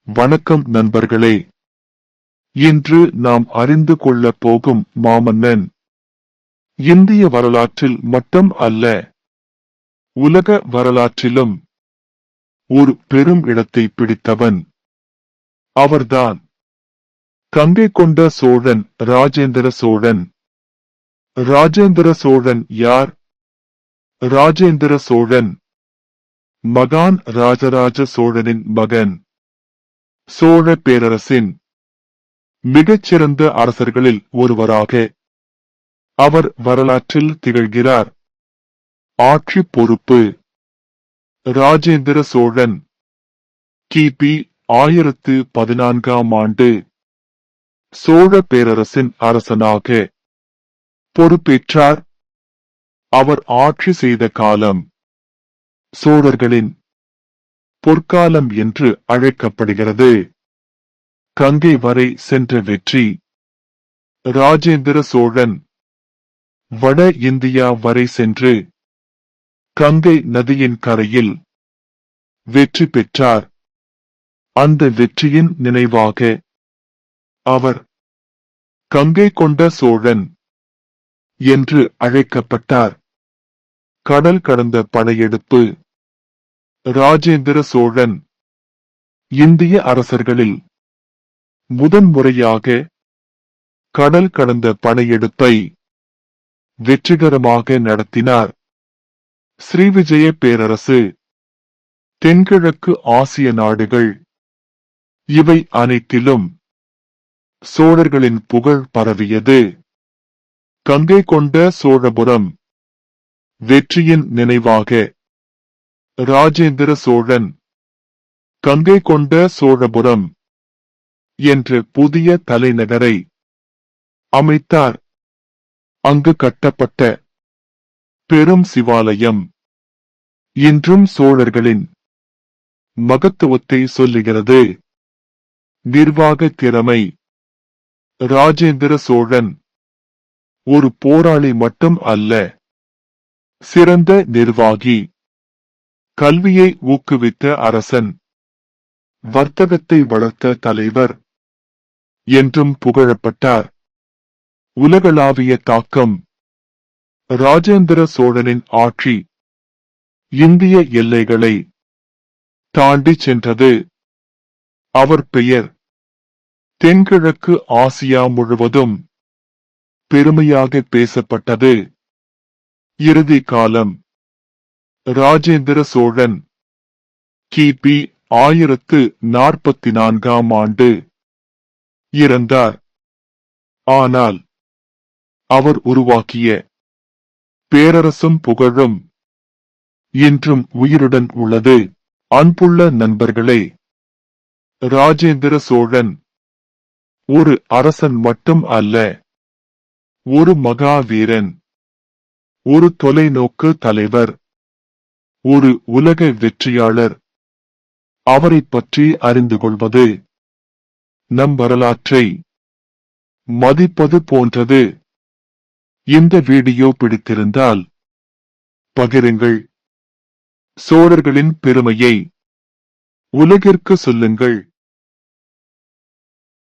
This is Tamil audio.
வணக்கம் நண்பர்களே. இன்று நாம் அறிந்து கொள்ளப் போகும் மாமன்னன் இந்திய வரலாற்றில் மட்டும் அல்ல, உலக வரலாற்றிலும் ஒரு பெரும் இடத்தை பிடித்தவன். அவர்தான் கங்கை கொண்ட சோழன், ராஜேந்திர சோழன். ராஜேந்திர சோழன் யார்? ராஜேந்திர சோழன் மகான் ராஜராஜ சோழனின் மகன். சோழ பேரரசின் மிகச்சிறந்த அரசர்களில் ஒருவராக அவர் வரலாற்றில் திகழ்கிறார். ஆட்சி பொறுப்பு: ராஜேந்திர சோழன் கிபி 1014ஆம் ஆண்டு சோழ பேரரசின் அரசனாக பொறுப்பேற்றார். அவர் ஆட்சி செய்த காலம் சோழர்களின் பொற்காலம் என்று அழைக்கப்படுகிறது. கங்கை வரை சென்ற வெற்றி: ராஜேந்திர சோழன் வட இந்தியா வரை சென்று கங்கை நதியின் கரையில் வெற்றி பெற்றார். அந்த வெற்றியின் நினைவாக அவர் கங்கை கொண்ட சோழன் என்று அழைக்கப்பட்டார். கடல் கடந்த படையெடுப்பு: ராஜேந்திர சோழன் இந்திய அரசர்களில் முதன்முறையாக கடல் கடந்த படையெடுப்பை வெற்றிகரமாக நடத்தினார். ஸ்ரீவிஜய பேரரசு, தென்கிழக்கு ஆசிய நாடுகள் இவை அனைத்திலும் சோழர்களின் புகழ் பரவியது. கங்கை கொண்ட சோழபுரம் வெற்றியின் நினைவாக ராஜேந்திர சோழன் கங்கை கொண்ட சோழபுரம் என்ற புதிய தலைநகரை அமைத்தார். அங்கு கட்டப்பட்ட பெரும் சிவாலயம் இன்றும் சோழர்களின் மகத்துவத்தை சொல்லுகிறது. நிர்வாக திறமை: ராஜேந்திர சோழன் ஒரு போராளி மட்டும் அல்ல, சிறந்த நிர்வாகி. கல்வியை ஊக்குவித்த அரசன், வர்த்தகத்தை வளர்த்த தலைவர் என்றும் புகழப்பட்டார். உலகளாவிய தாக்கம்: ராஜேந்திர சோழனின் ஆட்சி இந்திய எல்லைகளை தாண்டி சென்றது. அவர் பெயர் தென்கிழக்கு ஆசியா முழுவதும் பெருமையாக பேசப்பட்டது. இறுதி காலம்: ராஜேந்திர சோழன் கிபி 1044ஆம் ஆண்டு இறந்தார். ஆனால் அவர் உருவாக்கிய பேரரசும் புகழும் இன்றும் உயிருடன் உள்ளது. அன்புள்ள நண்பர்களே, ராஜேந்திர சோழன் ஒரு அரசன் மட்டும் அல்ல, ஒரு மகாவீரன், ஒரு தொலைநோக்கு தலைவர், ஒரு உலக வெற்றியாளர். அவரை பற்றி அறிந்து கொள்வது நம் வரலாற்றை மதிப்பது போன்றது. இந்த வீடியோ பிடித்திருந்தால் பகிருங்கள். சோழர்களின் பெருமையை உலகிற்கு சொல்லுங்கள்.